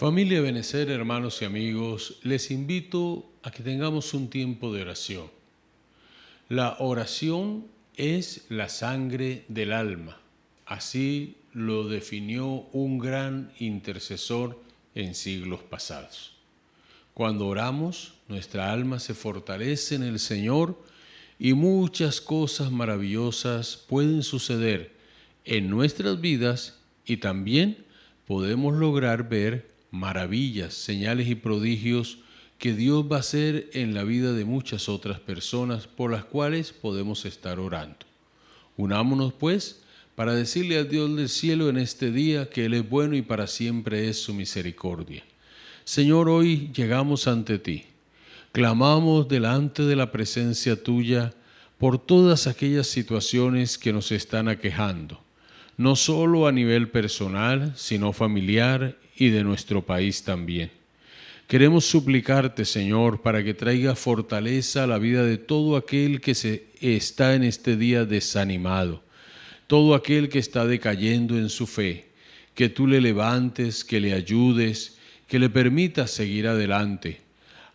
Familia Benecer, hermanos y amigos, les invito a que tengamos un tiempo de oración. La oración es la sangre del alma. Así lo definió un gran intercesor en siglos pasados. Cuando oramos, nuestra alma se fortalece en el Señor y muchas cosas maravillosas pueden suceder en nuestras vidas y también podemos lograr ver maravillas, señales y prodigios que Dios va a hacer en la vida de muchas otras personas por las cuales podemos estar orando. Unámonos pues para decirle a Dios del cielo en este día que Él es bueno y para siempre es su misericordia. Señor, hoy llegamos ante ti, clamamos delante de la presencia tuya por todas aquellas situaciones que nos están aquejando, no solo a nivel personal, sino familiar y de nuestro país también. Queremos suplicarte, Señor, para que traiga fortaleza a la vida de todo aquel que está en este día desanimado, todo aquel que está decayendo en su fe, que tú le levantes, que le ayudes, que le permitas seguir adelante.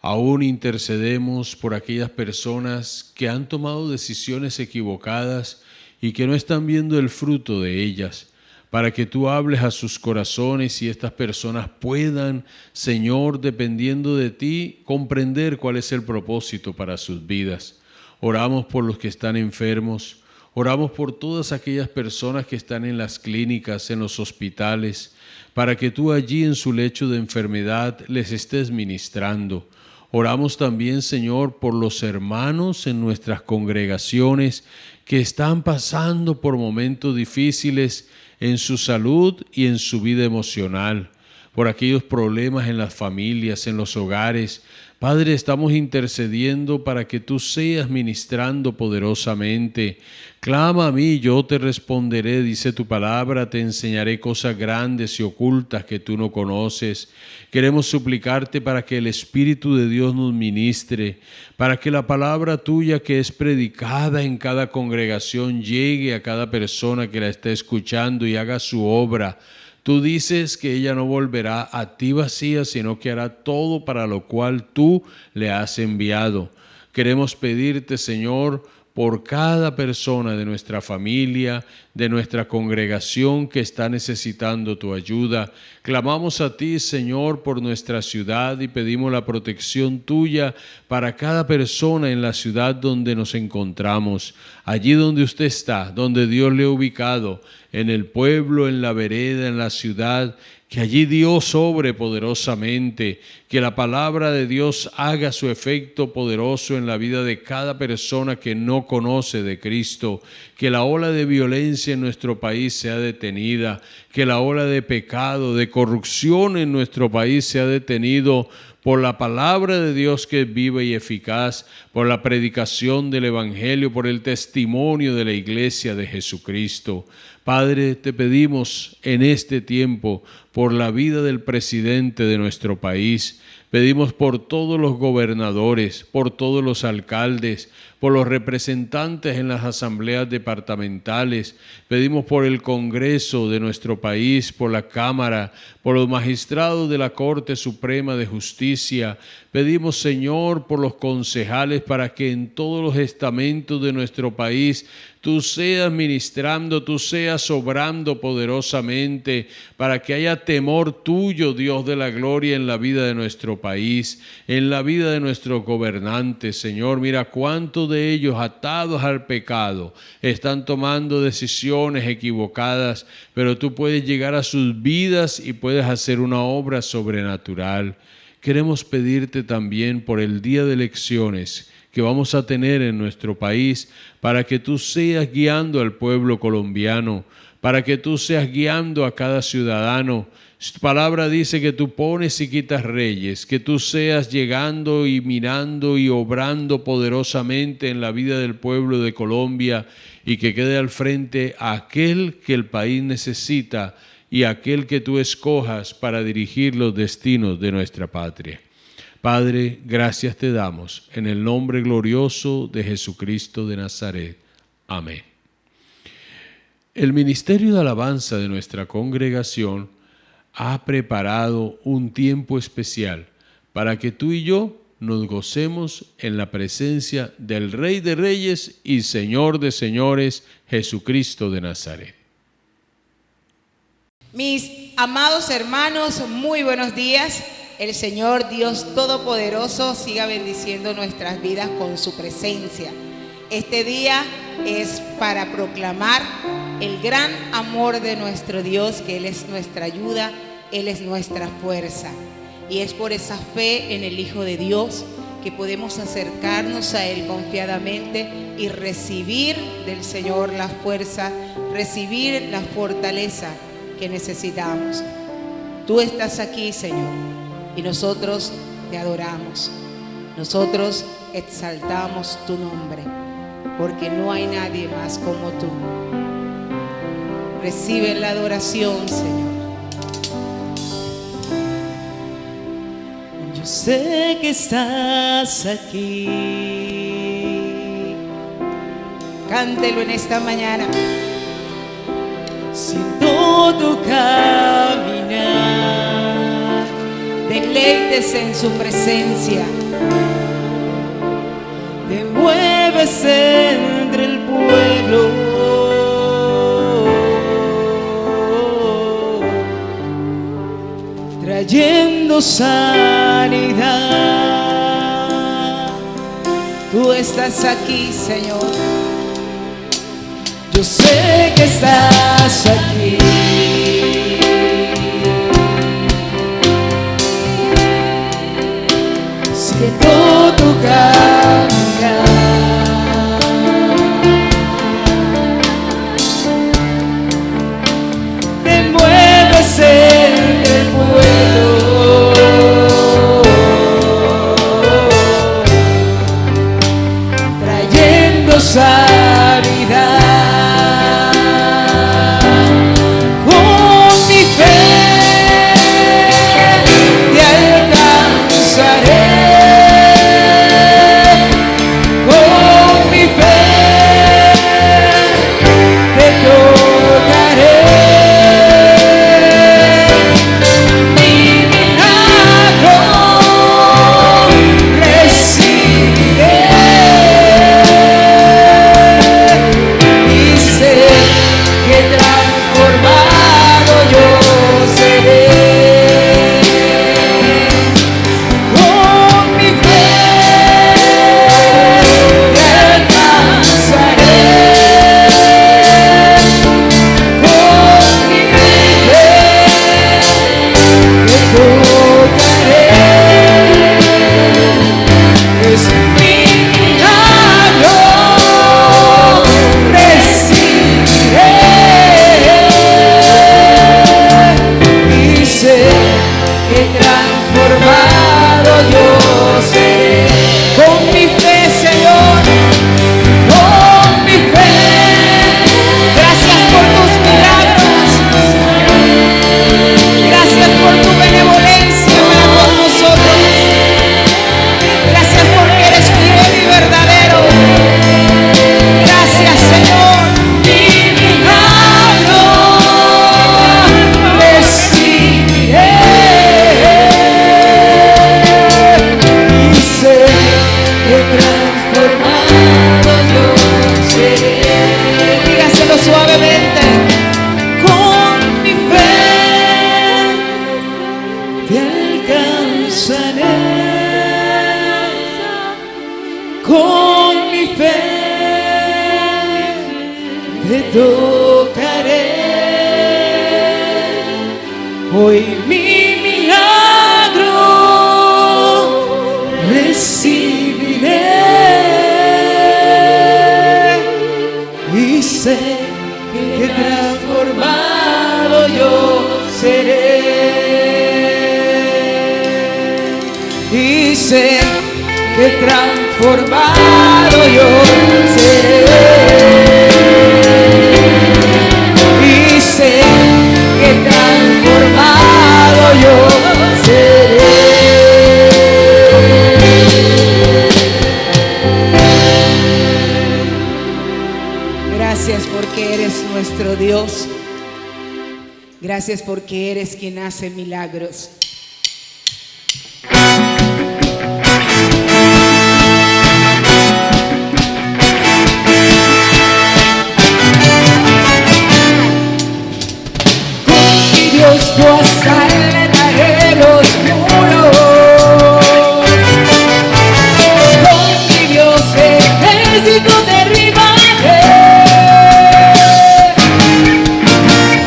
Aún intercedemos por aquellas personas que han tomado decisiones equivocadas y que no están viendo el fruto de ellas, para que tú hables a sus corazones y estas personas puedan, Señor, dependiendo de ti, comprender cuál es el propósito para sus vidas. Oramos por los que están enfermos, oramos por todas aquellas personas que están en las clínicas, en los hospitales, para que tú allí en su lecho de enfermedad les estés ministrando. Oramos también, Señor, por los hermanos en nuestras congregaciones que están pasando por momentos difíciles en su salud y en su vida emocional, por aquellos problemas en las familias, en los hogares. Padre, estamos intercediendo para que tú seas ministrando poderosamente. Clama a mí, yo te responderé, dice tu palabra, te enseñaré cosas grandes y ocultas que tú no conoces. Queremos suplicarte para que el Espíritu de Dios nos ministre, para que la palabra tuya que es predicada en cada congregación llegue a cada persona que la está escuchando y haga su obra. Tú dices que ella no volverá a ti vacía, sino que hará todo para lo cual tú le has enviado. Queremos pedirte, Señor, por cada persona de nuestra familia, de nuestra congregación que está necesitando tu ayuda. Clamamos a ti, Señor, por nuestra ciudad y pedimos la protección tuya para cada persona en la ciudad donde nos encontramos. Allí donde usted está, donde Dios le ha ubicado, en el pueblo, en la vereda, en la ciudad, que allí Dios obre poderosamente, que la palabra de Dios haga su efecto poderoso en la vida de cada persona que no conoce de Cristo, que la ola de violencia en nuestro país sea detenida, que la ola de pecado, de corrupción en nuestro país sea detenido por la palabra de Dios que es viva y eficaz, por la predicación del Evangelio, por el testimonio de la Iglesia de Jesucristo. Padre, te pedimos en este tiempo por la vida del presidente de nuestro país. Pedimos por todos los gobernadores, por todos los alcaldes, por los representantes en las asambleas departamentales. Pedimos por el Congreso de nuestro país, por la Cámara, por los magistrados de la Corte Suprema de Justicia. Pedimos, Señor, por los concejales para que en todos los estamentos de nuestro país tú seas ministrando, tú seas obrando poderosamente para que haya temor tuyo, Dios de la gloria, en la vida de nuestro país, en la vida de nuestros gobernantes. Señor, mira cuántos de ellos, atados al pecado, están tomando decisiones equivocadas, pero tú puedes llegar a sus vidas y puedes hacer una obra sobrenatural. Queremos pedirte también por el día de elecciones que vamos a tener en nuestro país, para que tú seas guiando al pueblo colombiano, para que tú seas guiando a cada ciudadano. Tu palabra dice que tú pones y quitas reyes, que tú seas llegando y mirando y obrando poderosamente en la vida del pueblo de Colombia y que quede al frente a aquel que el país necesita y aquel que tú escojas para dirigir los destinos de nuestra patria. Padre, gracias te damos en el nombre glorioso de Jesucristo de Nazaret. Amén. El ministerio de alabanza de nuestra congregación ha preparado un tiempo especial para que tú y yo nos gocemos en la presencia del Rey de Reyes y Señor de Señores, Jesucristo de Nazaret. Mis amados hermanos, muy buenos días. El Señor Dios Todopoderoso siga bendiciendo nuestras vidas con su presencia. Este día es para proclamar el gran amor de nuestro Dios, que Él es nuestra ayuda, Él es nuestra fuerza. Y es por esa fe en el Hijo de Dios que podemos acercarnos a Él confiadamente y recibir del Señor la fuerza, recibir la fortaleza que necesitamos. Tú estás aquí, Señor, y nosotros te adoramos. Nosotros exaltamos tu nombre, porque no hay nadie más como tú. Recibe la adoración, Señor. Yo sé que estás aquí. Cántelo en esta mañana. Siento tu caminar. Deleítese en su presencia. Te mueves entre el pueblo. Trayendo sanidad. Tú estás aquí, Señor. Yo sé que estás aquí. Siento tu caminar. Te mueves entre el pueblo. Trayendo sanidad. te tocaré. Hoy mi milagro recibiré y sé que transformado yo seré. Y sé que transformado yo seré. Y sé que transformado yo seré. Gracias porque eres nuestro Dios. Gracias porque eres quien hace milagros. Dios, yo asaltaré los muros. Con mi Dios ejército derribaré.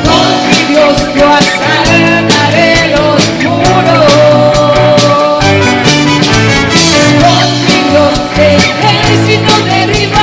Con mi Dios yo asaltaré los muros. Con mi Dios ejército derribaré.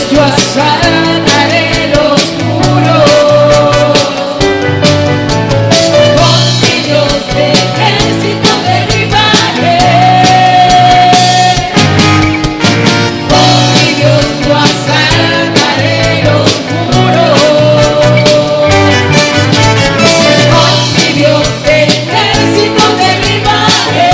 Yo asaltaré los muros. Con mi Dios ejército derribaré. Con mi Dios yo asaltaré los muros. Con mi Dios ejército derribaré.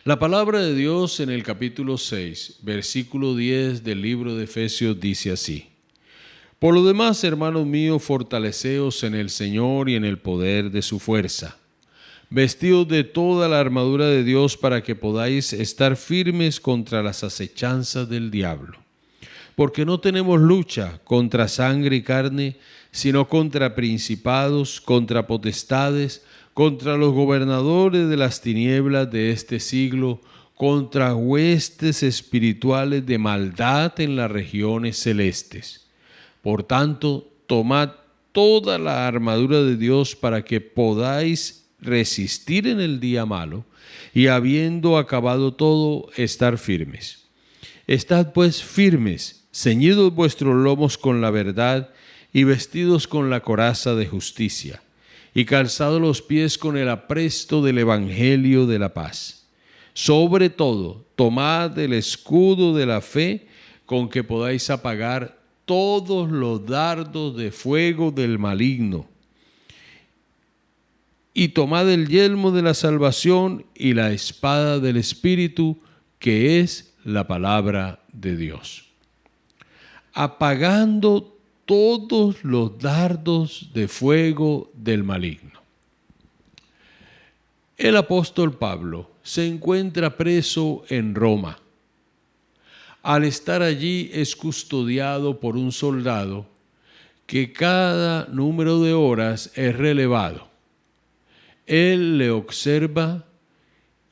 La palabra de Dios en el capítulo 6, versículo 10 del libro de Efesios dice así: Por lo demás, hermanos míos, fortaleceos en el Señor y en el poder de su fuerza. Vestidos de toda la armadura de Dios para que podáis estar firmes contra las acechanzas del diablo. Porque no tenemos lucha contra sangre y carne, sino contra principados, contra potestades, contra los gobernadores de las tinieblas de este siglo, contra huestes espirituales de maldad en las regiones celestes. Por tanto, tomad toda la armadura de Dios para que podáis resistir en el día malo, y habiendo acabado todo, estar firmes. Estad pues firmes, ceñidos vuestros lomos con la verdad, y vestidos con la coraza de justicia, y calzados los pies con el apresto del evangelio de la paz. Sobre todo, tomad el escudo de la fe, con que podáis apagar todos los dardos de fuego del maligno. Y tomad el yelmo de la salvación y la espada del Espíritu, que es la palabra de Dios. Apagando todos los dardos de fuego del maligno. El apóstol Pablo se encuentra preso en Roma. Al estar allí es custodiado por un soldado que cada número de horas es relevado. Él le observa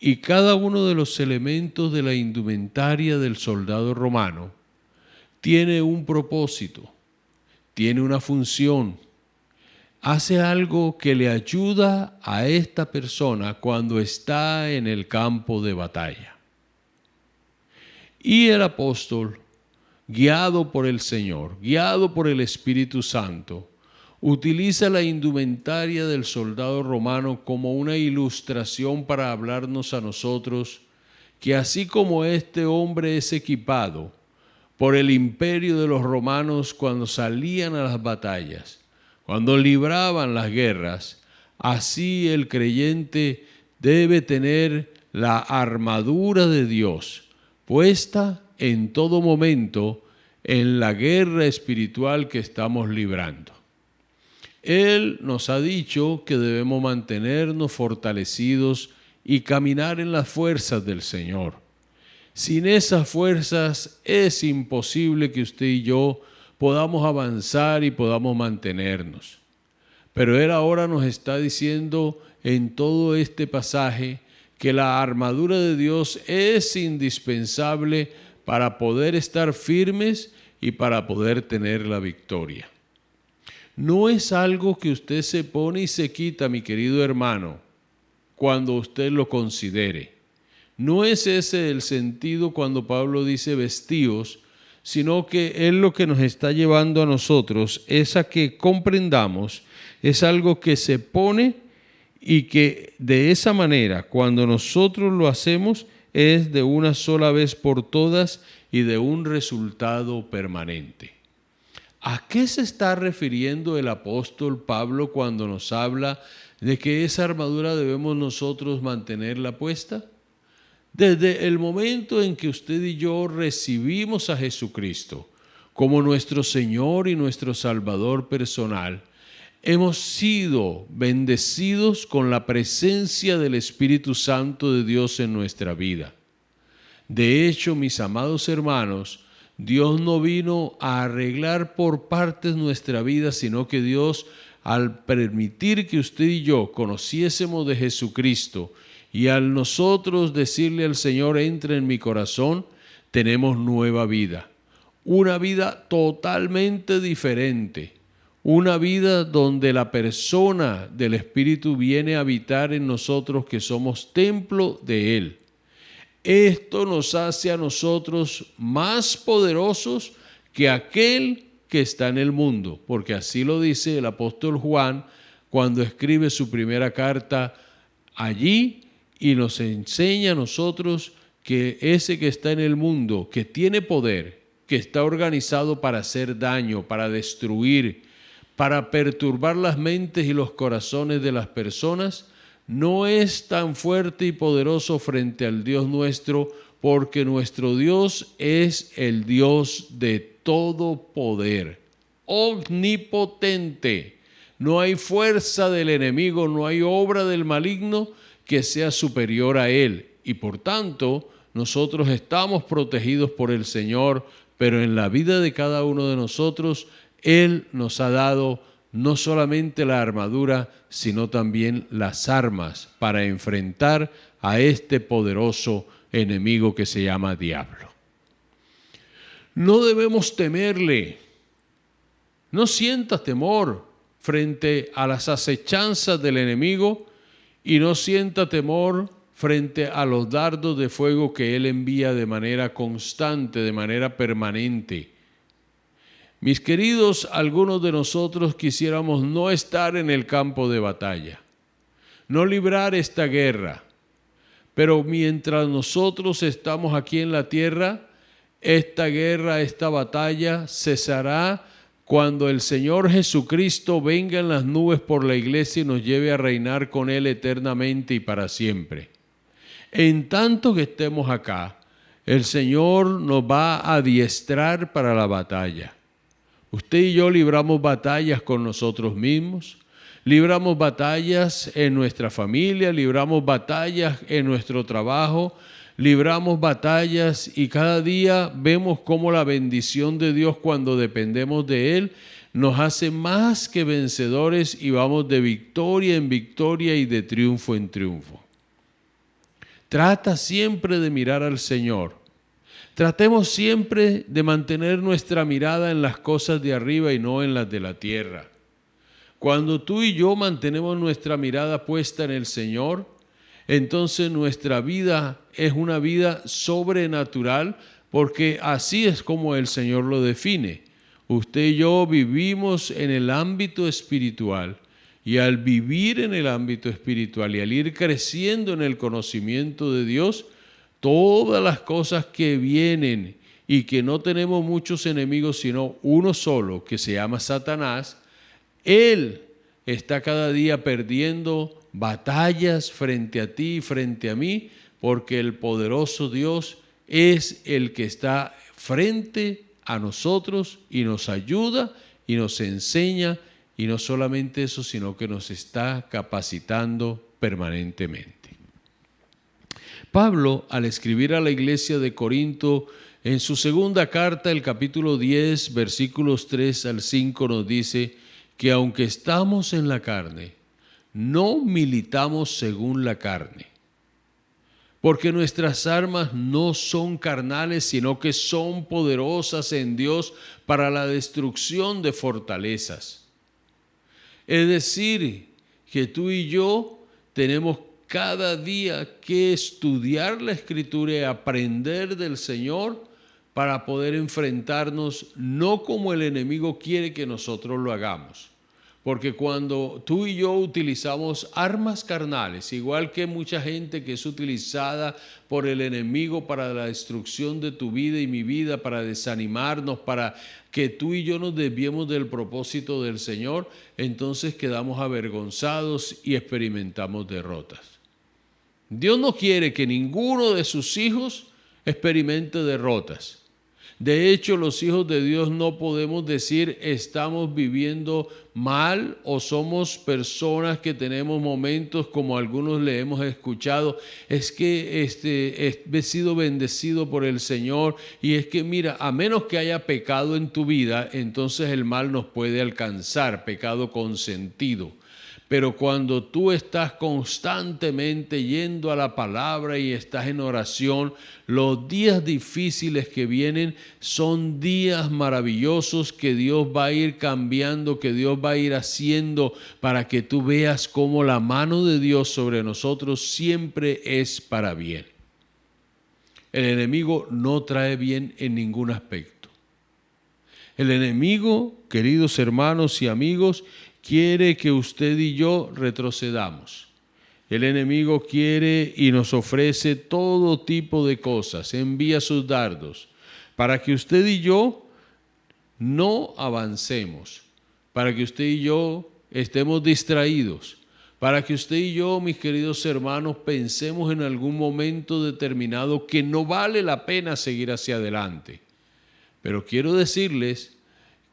y cada uno de los elementos de la indumentaria del soldado romano tiene un propósito, tiene una función, hace algo que le ayuda a esta persona cuando está en el campo de batalla. Y el apóstol, guiado por el Señor, guiado por el Espíritu Santo, utiliza la indumentaria del soldado romano como una ilustración para hablarnos a nosotros que así como este hombre es equipado por el imperio de los romanos cuando salían a las batallas, cuando libraban las guerras, así el creyente debe tener la armadura de Dios puesta en todo momento en la guerra espiritual que estamos librando. Él nos ha dicho que debemos mantenernos fortalecidos y caminar en las fuerzas del Señor. Sin esas fuerzas es imposible que usted y yo podamos avanzar y podamos mantenernos. Pero Él ahora nos está diciendo en todo este pasaje que la armadura de Dios es indispensable para poder estar firmes y para poder tener la victoria. No es algo que usted se pone y se quita, mi querido hermano, cuando usted lo considere. No es ese el sentido cuando Pablo dice vestíos, sino que Él lo que nos está llevando a nosotros es a que comprendamos, es algo que se pone y que de esa manera, cuando nosotros lo hacemos, es de una sola vez por todas y de un resultado permanente. ¿A qué se está refiriendo el apóstol Pablo cuando nos habla de que esa armadura debemos nosotros mantenerla puesta? Desde el momento en que usted y yo recibimos a Jesucristo como nuestro Señor y nuestro Salvador personal, hemos sido bendecidos con la presencia del Espíritu Santo de Dios en nuestra vida. De hecho, mis amados hermanos, Dios no vino a arreglar por partes nuestra vida, sino que Dios, al permitir que usted y yo conociésemos de Jesucristo y al nosotros decirle al Señor, entra en mi corazón, tenemos nueva vida. Una vida totalmente diferente. Una vida donde la persona del Espíritu viene a habitar en nosotros, que somos templo de Él. Esto nos hace a nosotros más poderosos que aquel que está en el mundo, porque así lo dice el apóstol Juan cuando escribe su primera carta allí y nos enseña a nosotros que ese que está en el mundo, que tiene poder, que está organizado para hacer daño, para destruir, para perturbar las mentes y los corazones de las personas, no es tan fuerte y poderoso frente al Dios nuestro, porque nuestro Dios es el Dios de todo poder, omnipotente. No hay fuerza del enemigo, no hay obra del maligno que sea superior a Él. Y por tanto, nosotros estamos protegidos por el Señor, pero en la vida de cada uno de nosotros, Él nos ha dado no solamente la armadura, sino también las armas para enfrentar a este poderoso enemigo que se llama diablo. No debemos temerle. No sienta temor frente a las acechanzas del enemigo y no sienta temor frente a los dardos de fuego que él envía de manera constante, de manera permanente. Mis queridos, algunos de nosotros quisiéramos no estar en el campo de batalla, no librar esta guerra, pero mientras nosotros estamos aquí en la tierra, esta guerra, esta batalla cesará cuando el Señor Jesucristo venga en las nubes por la iglesia y nos lleve a reinar con Él eternamente y para siempre. En tanto que estemos acá, el Señor nos va a adiestrar para la batalla. Usted y yo libramos batallas con nosotros mismos, libramos batallas en nuestra familia, libramos batallas en nuestro trabajo, libramos batallas y cada día vemos cómo la bendición de Dios, cuando dependemos de Él, nos hace más que vencedores y vamos de victoria en victoria y de triunfo en triunfo. Trata siempre de mirar al Señor. Tratemos siempre de mantener nuestra mirada en las cosas de arriba y no en las de la tierra. Cuando tú y yo mantenemos nuestra mirada puesta en el Señor, entonces nuestra vida es una vida sobrenatural, porque así es como el Señor lo define. Usted y yo vivimos en el ámbito espiritual, y al vivir en el ámbito espiritual y al ir creciendo en el conocimiento de Dios, todas las cosas que vienen y que no tenemos muchos enemigos sino uno solo, que se llama Satanás, él está cada día perdiendo batallas frente a ti y frente a mí, porque el poderoso Dios es el que está frente a nosotros y nos ayuda y nos enseña, y no solamente eso, sino que nos está capacitando permanentemente. Pablo, al escribir a la iglesia de Corinto, en su segunda carta, el capítulo 10, versículos 3 al 5, nos dice que aunque estamos en la carne, no militamos según la carne, porque nuestras armas no son carnales, sino que son poderosas en Dios para la destrucción de fortalezas. Es decir, que tú y yo tenemos cada día que estudiar la Escritura y aprender del Señor para poder enfrentarnos no como el enemigo quiere que nosotros lo hagamos. Porque cuando tú y yo utilizamos armas carnales, igual que mucha gente que es utilizada por el enemigo para la destrucción de tu vida y mi vida, para desanimarnos, para que tú y yo nos desviemos del propósito del Señor, entonces quedamos avergonzados y experimentamos derrotas. Dios no quiere que ninguno de sus hijos experimente derrotas. De hecho, los hijos de Dios no podemos decir estamos viviendo mal o somos personas que tenemos momentos como algunos le hemos escuchado. Es que he sido bendecido por el Señor y es que mira, a menos que haya pecado en tu vida, entonces el mal nos puede alcanzar, pecado consentido. Pero cuando tú estás constantemente yendo a la palabra y estás en oración, los días difíciles que vienen son días maravillosos que Dios va a ir cambiando, que Dios va a ir haciendo para que tú veas cómo la mano de Dios sobre nosotros siempre es para bien. El enemigo no trae bien en ningún aspecto. El enemigo, queridos hermanos y amigos, quiere que usted y yo retrocedamos. El enemigo quiere y nos ofrece todo tipo de cosas, envía sus dardos para que usted y yo no avancemos, para que usted y yo estemos distraídos, para que usted y yo, mis queridos hermanos, pensemos en algún momento determinado que no vale la pena seguir hacia adelante. Pero quiero decirles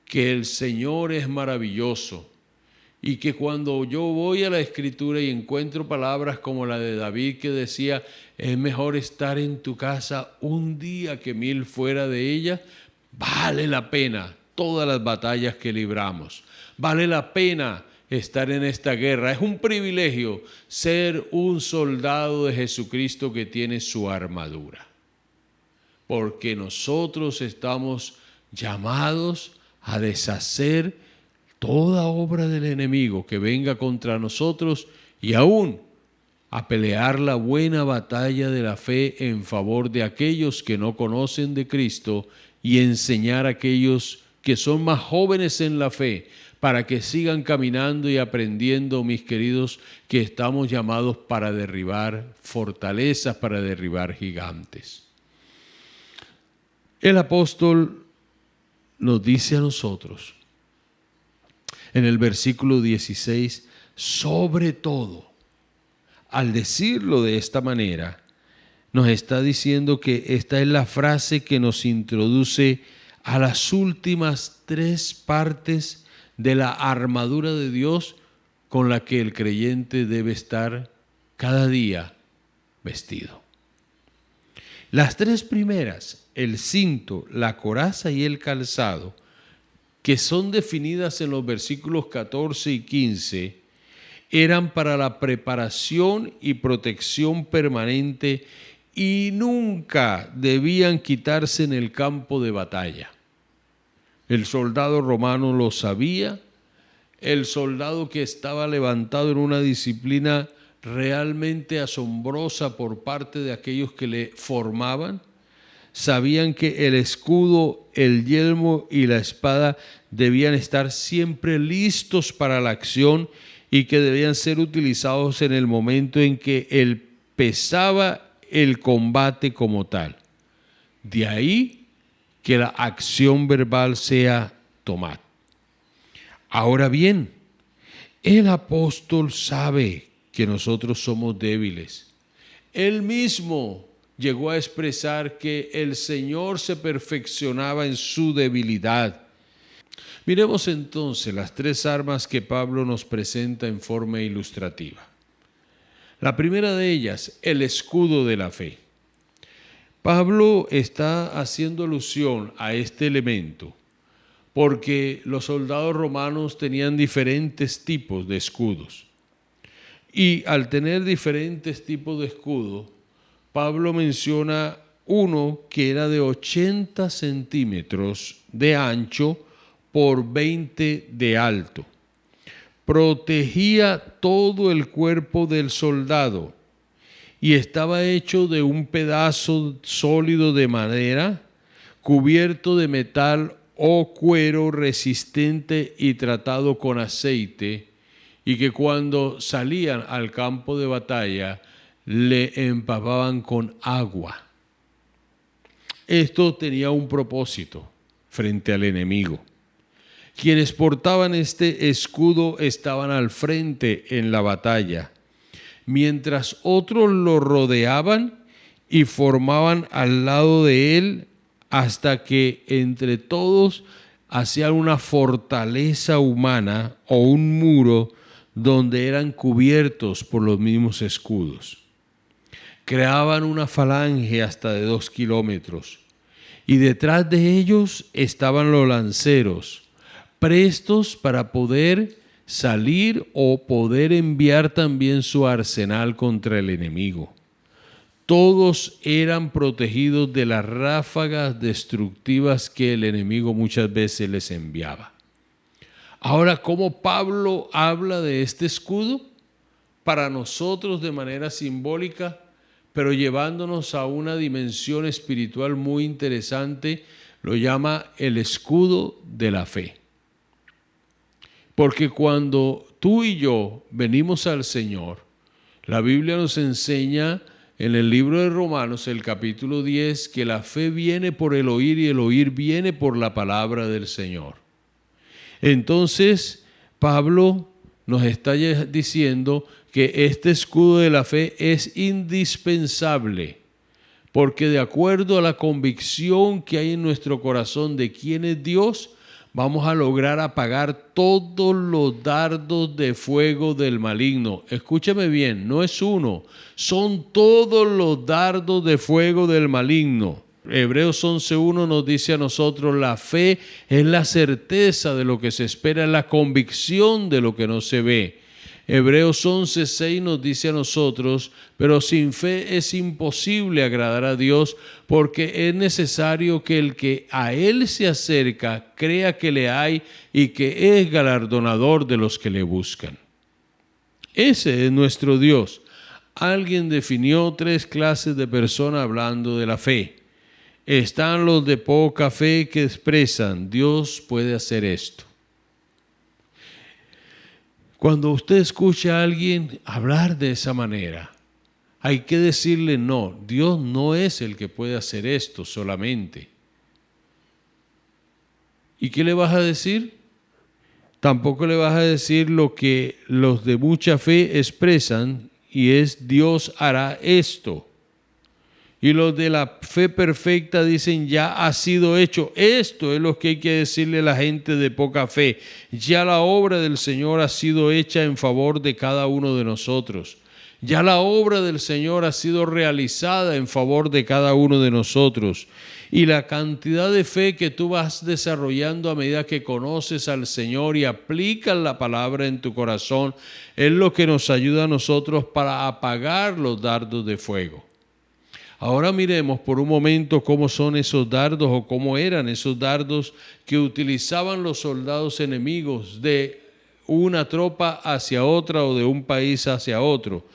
que el Señor es maravilloso. Y que cuando yo voy a la Escritura y encuentro palabras como la de David que decía, es mejor estar en tu casa un día que 1000 fuera de ella, vale la pena todas las batallas que libramos. Vale la pena estar en esta guerra. Es un privilegio ser un soldado de Jesucristo que tiene su armadura. Porque nosotros estamos llamados a deshacer toda obra del enemigo que venga contra nosotros y aún a pelear la buena batalla de la fe en favor de aquellos que no conocen de Cristo y enseñar a aquellos que son más jóvenes en la fe para que sigan caminando y aprendiendo, mis queridos, que estamos llamados para derribar fortalezas, para derribar gigantes. El apóstol nos dice a nosotros, en el versículo 16, sobre todo, al decirlo de esta manera, nos está diciendo que esta es la frase que nos introduce a las últimas 3 partes de la armadura de Dios con la que el creyente debe estar cada día vestido. Las 3 primeras, el cinto, la coraza y el calzado, que son definidas en los versículos 14 y 15, eran para la preparación y protección permanente y nunca debían quitarse en el campo de batalla. El soldado romano lo sabía, el soldado que estaba levantado en una disciplina realmente asombrosa por parte de aquellos que le formaban, sabían que el escudo, el yelmo y la espada debían estar siempre listos para la acción y que debían ser utilizados en el momento en que empezaba el combate como tal. De ahí que la acción verbal sea tomar. Ahora bien, el apóstol sabe que nosotros somos débiles. Él mismo llegó a expresar que el Señor se perfeccionaba en su debilidad. Miremos entonces las 3 armas que Pablo nos presenta en forma ilustrativa. La primera de ellas, el escudo de la fe. Pablo está haciendo alusión a este elemento porque los soldados romanos tenían diferentes tipos de escudos. Y al tener diferentes tipos de escudos, Pablo menciona uno que era de 80 centímetros de ancho por 20 de alto. Protegía todo el cuerpo del soldado y estaba hecho de un pedazo sólido de madera cubierto de metal o cuero resistente y tratado con aceite, y que cuando salían al campo de batalla le empapaban con agua. Esto tenía un propósito frente al enemigo. Quienes portaban este escudo estaban al frente en la batalla, mientras otros lo rodeaban y formaban al lado de él hasta que entre todos hacían una fortaleza humana o un muro donde eran cubiertos por los mismos escudos. Creaban una falange hasta de 2 kilómetros y detrás de ellos estaban los lanceros, prestos para poder salir o poder enviar también su arsenal contra el enemigo. Todos eran protegidos de las ráfagas destructivas que el enemigo muchas veces les enviaba. Ahora, ¿cómo Pablo habla de este escudo? Para nosotros de manera simbólica, pero llevándonos a una dimensión espiritual muy interesante, lo llama el escudo de la fe. Porque cuando tú y yo venimos al Señor, la Biblia nos enseña en el libro de Romanos, el capítulo 10, que la fe viene por el oír y el oír viene por la palabra del Señor. Entonces, Pablo nos está diciendo que este escudo de la fe es indispensable, porque de acuerdo a la convicción que hay en nuestro corazón de quién es Dios, vamos a lograr apagar todos los dardos de fuego del maligno. Escúchame bien, no es uno, son todos los dardos de fuego del maligno. Hebreos 11:1 nos dice a nosotros, la fe es la certeza de lo que se espera, es la convicción de lo que no se ve. Hebreos 11:6 nos dice a nosotros, pero sin fe es imposible agradar a Dios, porque es necesario que el que a Él se acerca crea que le hay y que es galardonador de los que le buscan. Ese es nuestro Dios. Alguien definió 3 clases de personas hablando de la fe. Están los de poca fe que expresan, Dios puede hacer esto. Cuando usted escucha a alguien hablar de esa manera, hay que decirle no, Dios no es el que puede hacer esto solamente. ¿Y qué le vas a decir? Tampoco le vas a decir lo que los de mucha fe expresan y es Dios hará esto. Y los de la fe perfecta dicen, ya ha sido hecho. Esto es lo que hay que decirle a la gente de poca fe. Ya la obra del Señor ha sido hecha en favor de cada uno de nosotros. Ya la obra del Señor ha sido realizada en favor de cada uno de nosotros. Y la cantidad de fe que tú vas desarrollando a medida que conoces al Señor y aplicas la palabra en tu corazón es lo que nos ayuda a nosotros para apagar los dardos de fuego. Ahora miremos por un momento cómo son esos dardos o cómo eran esos dardos que utilizaban los soldados enemigos de una tropa hacia otra o de un país hacia otro.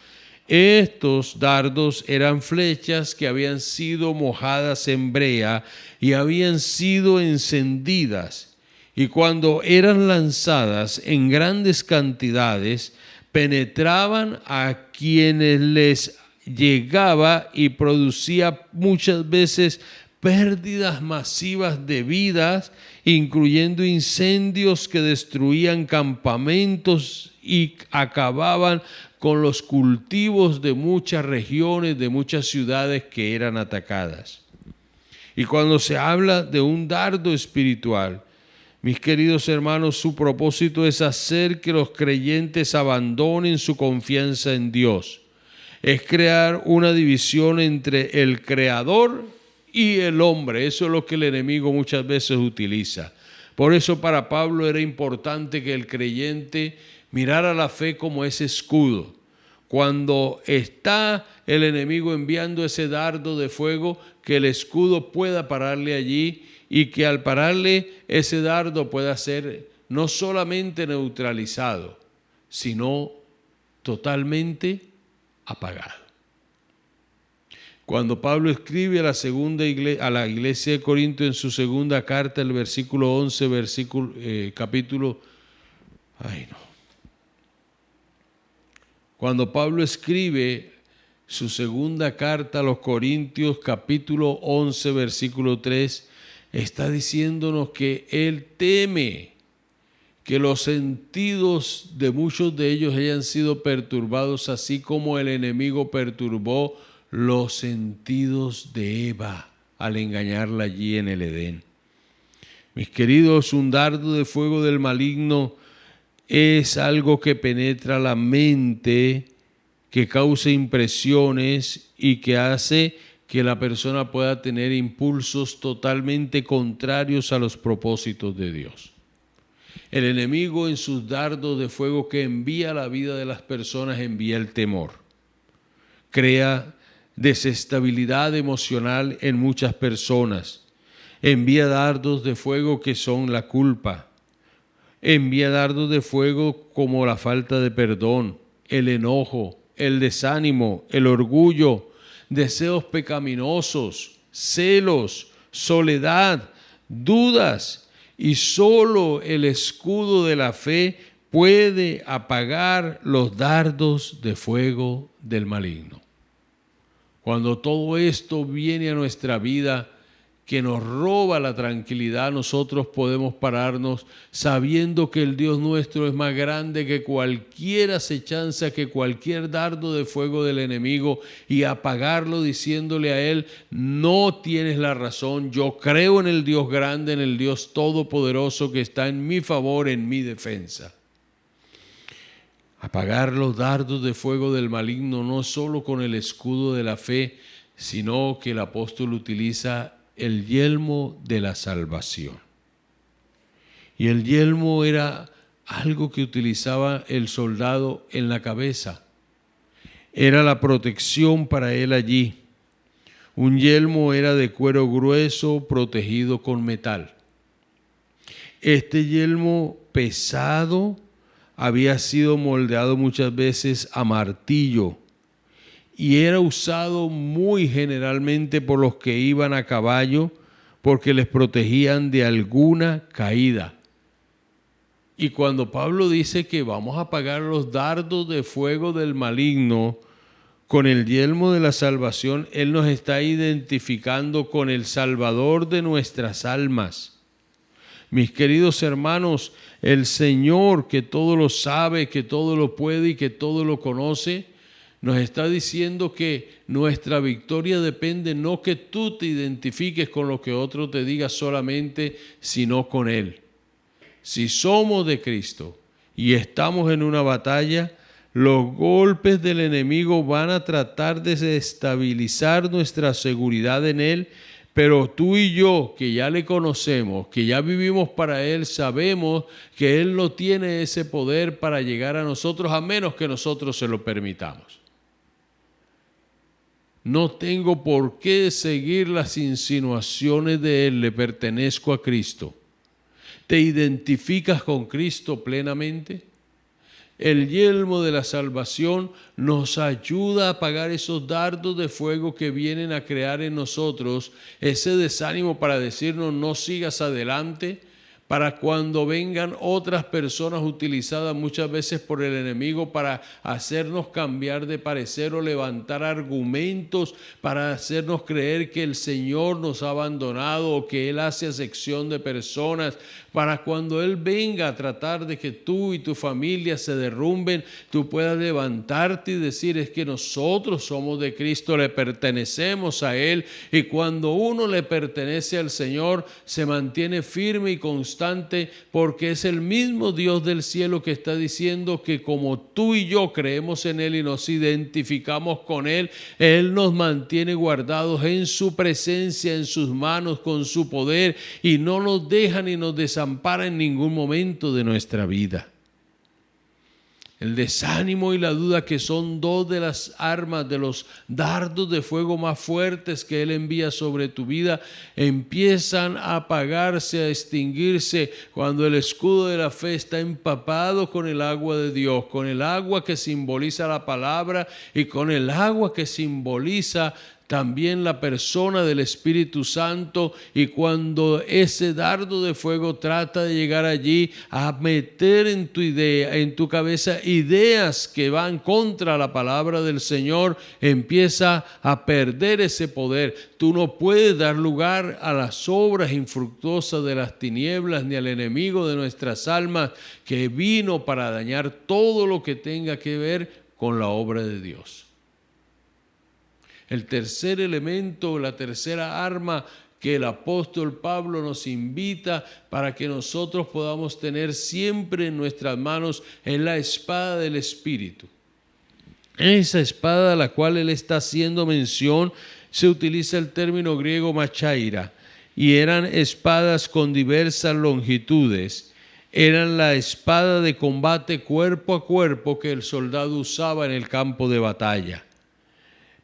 Estos dardos eran flechas que habían sido mojadas en brea y habían sido encendidas. Y cuando eran lanzadas en grandes cantidades, penetraban a quienes les llegaba y producía muchas veces pérdidas masivas de vidas, incluyendo incendios que destruían campamentos y acababan con los cultivos de muchas regiones, de muchas ciudades que eran atacadas. Y cuando se habla de un dardo espiritual, mis queridos hermanos, su propósito es hacer que los creyentes abandonen su confianza en Dios. Es crear una división entre el creador y el hombre. Eso es lo que el enemigo muchas veces utiliza. Por eso para Pablo era importante que el creyente mirara la fe como ese escudo. Cuando está el enemigo enviando ese dardo de fuego, que el escudo pueda pararle allí y que al pararle ese dardo pueda ser no solamente neutralizado, sino totalmente apagado. Cuando Pablo escribe a la iglesia de Corinto en su segunda carta, el versículo 11, Cuando Pablo escribe su segunda carta a los Corintios, capítulo 11, versículo 3, está diciéndonos que él teme que los sentidos de muchos de ellos hayan sido perturbados, así como el enemigo perturbó los sentidos de Eva al engañarla allí en el Edén. Mis queridos, un dardo de fuego del maligno es algo que penetra la mente, que causa impresiones y que hace que la persona pueda tener impulsos totalmente contrarios a los propósitos de Dios. El enemigo en sus dardos de fuego que envía a la vida de las personas envía el temor. Crea desestabilidad emocional en muchas personas. Envía dardos de fuego que son la culpa. Envía dardos de fuego como la falta de perdón, el enojo, el desánimo, el orgullo, deseos pecaminosos, celos, soledad, dudas. Y solo el escudo de la fe puede apagar los dardos de fuego del maligno. Cuando todo esto viene a nuestra vida, que nos roba la tranquilidad, nosotros podemos pararnos sabiendo que el Dios nuestro es más grande que cualquier acechanza, que cualquier dardo de fuego del enemigo, y apagarlo diciéndole a Él: no tienes la razón, yo creo en el Dios grande, en el Dios todopoderoso que está en mi favor, en mi defensa. Apagar los dardos de fuego del maligno no solo con el escudo de la fe, sino que el apóstol utiliza el yelmo de la salvación. Y el yelmo era algo que utilizaba el soldado en la cabeza. Era la protección para él allí. Un yelmo era de cuero grueso protegido con metal. Este yelmo pesado había sido moldeado muchas veces a martillo y era usado muy generalmente por los que iban a caballo porque les protegían de alguna caída. Y cuando Pablo dice que vamos a apagar los dardos de fuego del maligno con el yelmo de la salvación, él nos está identificando con el Salvador de nuestras almas. Mis queridos hermanos, el Señor, que todo lo sabe, que todo lo puede y que todo lo conoce, nos está diciendo que nuestra victoria depende no que tú te identifiques con lo que otro te diga solamente, sino con Él. Si somos de Cristo y estamos en una batalla, los golpes del enemigo van a tratar de desestabilizar nuestra seguridad en Él, pero tú y yo, que ya le conocemos, que ya vivimos para Él, sabemos que Él no tiene ese poder para llegar a nosotros a menos que nosotros se lo permitamos. No tengo por qué seguir las insinuaciones de Él, le pertenezco a Cristo. ¿Te identificas con Cristo plenamente? El yelmo de la salvación nos ayuda a apagar esos dardos de fuego que vienen a crear en nosotros ese desánimo para decirnos no sigas adelante, para cuando vengan otras personas utilizadas muchas veces por el enemigo para hacernos cambiar de parecer o levantar argumentos para hacernos creer que el Señor nos ha abandonado o que Él hace acepción de personas, para cuando Él venga a tratar de que tú y tu familia se derrumben, tú puedas levantarte y decir es que nosotros somos de Cristo, le pertenecemos a Él, y cuando uno le pertenece al Señor se mantiene firme y constante porque es el mismo Dios del cielo que está diciendo que como tú y yo creemos en Él y nos identificamos con Él, Él nos mantiene guardados en su presencia, en sus manos, con su poder, y no nos deja ni nos desampara en ningún momento de nuestra vida. El desánimo y la duda, que son dos de las armas, de los dardos de fuego más fuertes que Él envía sobre tu vida, empiezan a apagarse, a extinguirse cuando el escudo de la fe está empapado con el agua de Dios, con el agua que simboliza la palabra y con el agua que simboliza también la persona del Espíritu Santo, y cuando ese dardo de fuego trata de llegar allí a meter en tu idea, en tu cabeza, ideas que van contra la palabra del Señor, empieza a perder ese poder. Tú no puedes dar lugar a las obras infructuosas de las tinieblas ni al enemigo de nuestras almas que vino para dañar todo lo que tenga que ver con la obra de Dios. El tercer elemento, la tercera arma que el apóstol Pablo nos invita para que nosotros podamos tener siempre en nuestras manos es la espada del Espíritu. Esa espada a la cual él está haciendo mención se utiliza el término griego machaira, y eran espadas con diversas longitudes. Eran la espada de combate cuerpo a cuerpo que el soldado usaba en el campo de batalla.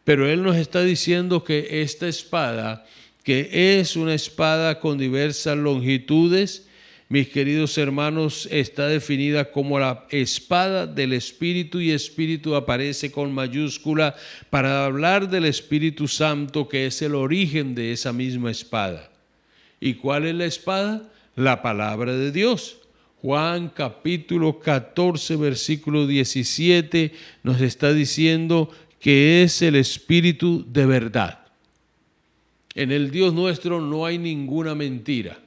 Pero él nos está diciendo que esta espada, que es una espada con diversas longitudes, mis queridos hermanos, está definida como la espada del Espíritu, y Espíritu aparece con mayúscula para hablar del Espíritu Santo, que es el origen de esa misma espada. ¿Y cuál es la espada? La palabra de Dios. Juan capítulo 14, versículo 17 nos está diciendo que es el Espíritu de verdad. En el Dios nuestro no hay ninguna mentira.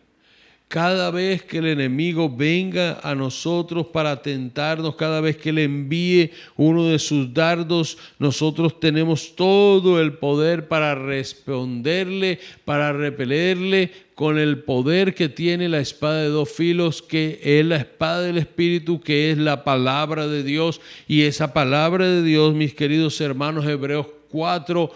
Cada vez que el enemigo venga a nosotros para tentarnos, cada vez que le envíe uno de sus dardos, nosotros tenemos todo el poder para responderle, para repelerle con el poder que tiene la espada de dos filos, que es la espada del Espíritu, que es la palabra de Dios. Y esa palabra de Dios, mis queridos hermanos, Hebreos 4,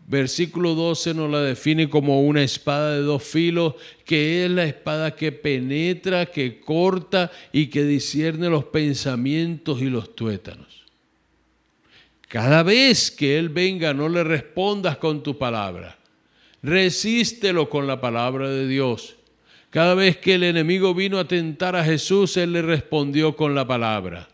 versículo 12 nos la define como una espada de dos filos, que es la espada que penetra, que corta y que discierne los pensamientos y los tuétanos. Cada vez que Él venga, no le respondas con tu palabra. Resístelo con la palabra de Dios. Cada vez que el enemigo vino a tentar a Jesús, Él le respondió con la palabra.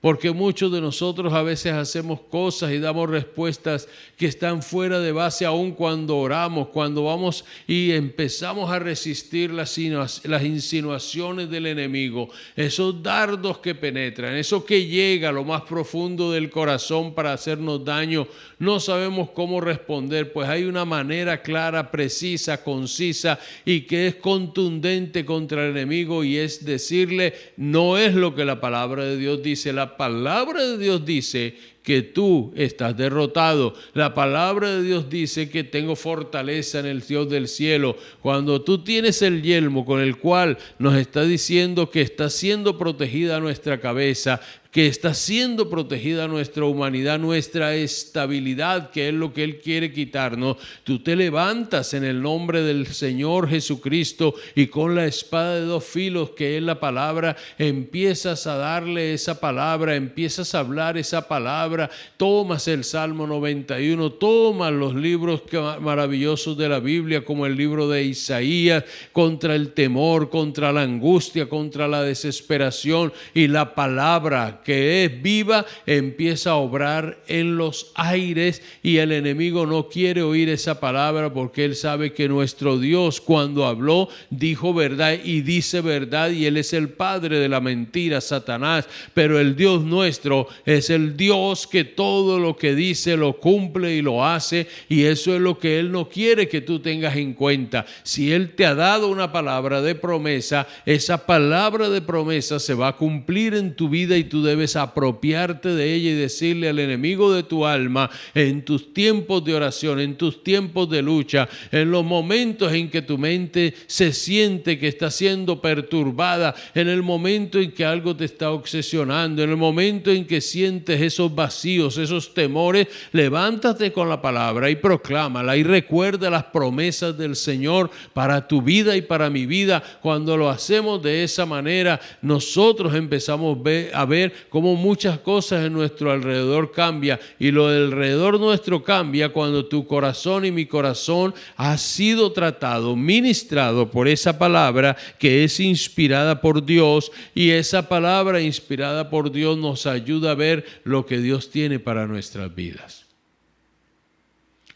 Porque muchos de nosotros a veces hacemos cosas y damos respuestas que están fuera de base, aun cuando oramos, cuando vamos y empezamos a resistir las insinuaciones del enemigo, esos dardos que penetran, eso que llega a lo más profundo del corazón para hacernos daño. No sabemos cómo responder, pues hay una manera clara, precisa, concisa y que es contundente contra el enemigo, y es decirle: no es lo que la palabra de Dios dice. La palabra de Dios dice que tú estás derrotado. La palabra de Dios dice que tengo fortaleza en el Dios del cielo. Cuando tú tienes el yelmo con el cual nos está diciendo que está siendo protegida nuestra cabeza, que está siendo protegida nuestra humanidad, nuestra estabilidad, que es lo que Él quiere quitarnos, tú te levantas en el nombre del Señor Jesucristo y con la espada de dos filos, que es la palabra, empiezas a darle esa palabra, empiezas a hablar esa palabra, tomas el Salmo 91, tomas los libros maravillosos de la Biblia, como el libro de Isaías, contra el temor, contra la angustia, contra la desesperación, y la palabra que es viva empieza a obrar en los aires, y el enemigo no quiere oír esa palabra porque él sabe que nuestro Dios, cuando habló, dijo verdad y dice verdad, y él es el padre de la mentira, Satanás, pero el Dios nuestro es el Dios que todo lo que dice lo cumple y lo hace, y eso es lo que él no quiere que tú tengas en cuenta. Si él te ha dado una palabra de promesa, esa palabra de promesa se va a cumplir en tu vida, y tú debes apropiarte de ella y decirle al enemigo de tu alma, en tus tiempos de oración, en tus tiempos de lucha, en los momentos en que tu mente se siente que está siendo perturbada, en el momento en que algo te está obsesionando, en el momento en que sientes esos vacíos, esos temores, levántate con la palabra y proclámala, y recuerda las promesas del Señor para tu vida y para mi vida. Cuando lo hacemos de esa manera, nosotros empezamos a ver cómo muchas cosas en nuestro alrededor cambian, y lo del alrededor nuestro cambia cuando tu corazón y mi corazón ha sido tratado, ministrado por esa palabra que es inspirada por Dios, y esa palabra inspirada por Dios nos ayuda a ver lo que Dios tiene para nuestras vidas.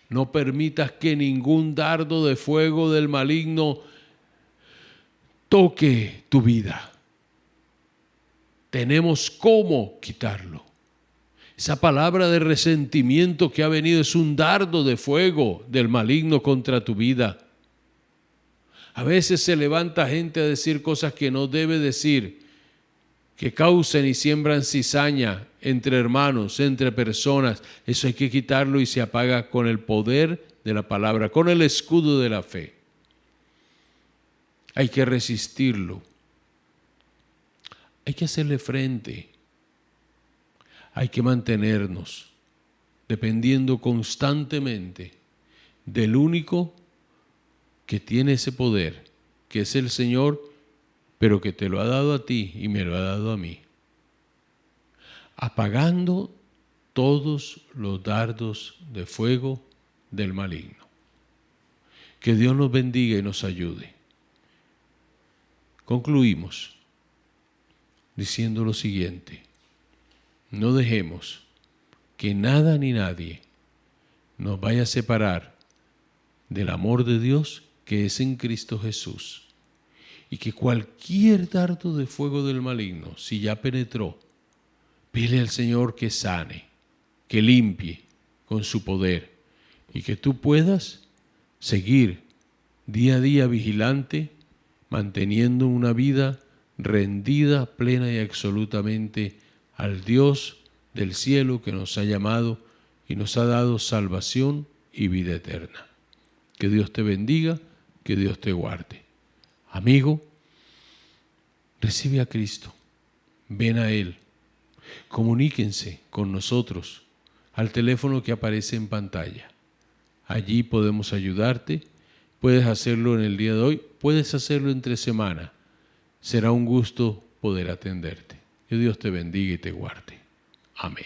No permitas que ningún dardo de fuego del maligno toque tu vida. Tenemos cómo quitarlo. Esa palabra de resentimiento que ha venido es un dardo de fuego del maligno contra tu vida. A veces se levanta gente a decir cosas que no debe decir, que causan y siembran cizaña entre hermanos, entre personas. Eso hay que quitarlo, y se apaga con el poder de la palabra, con el escudo de la fe. Hay que resistirlo. Hay que hacerle frente. Hay que mantenernos dependiendo constantemente del único que tiene ese poder, que es el Señor, pero que te lo ha dado a ti y me lo ha dado a mí. Apagando todos los dardos de fuego del maligno. Que Dios nos bendiga y nos ayude. Concluimos diciendo lo siguiente: no dejemos que nada ni nadie nos vaya a separar del amor de Dios que es en Cristo Jesús, y que cualquier dardo de fuego del maligno, si ya penetró, pide al Señor que sane, que limpie con su poder, y que tú puedas seguir día a día vigilante, manteniendo una vida rendida plena y absolutamente al Dios del cielo que nos ha llamado y nos ha dado salvación y vida eterna. Que Dios te bendiga, que Dios te guarde. Amigo, recibe a Cristo, ven a Él, comuníquense con nosotros al teléfono que aparece en pantalla. Allí podemos ayudarte. Puedes hacerlo en el día de hoy, puedes hacerlo entre semana. Será un gusto poder atenderte. Que Dios te bendiga y te guarde. Amén.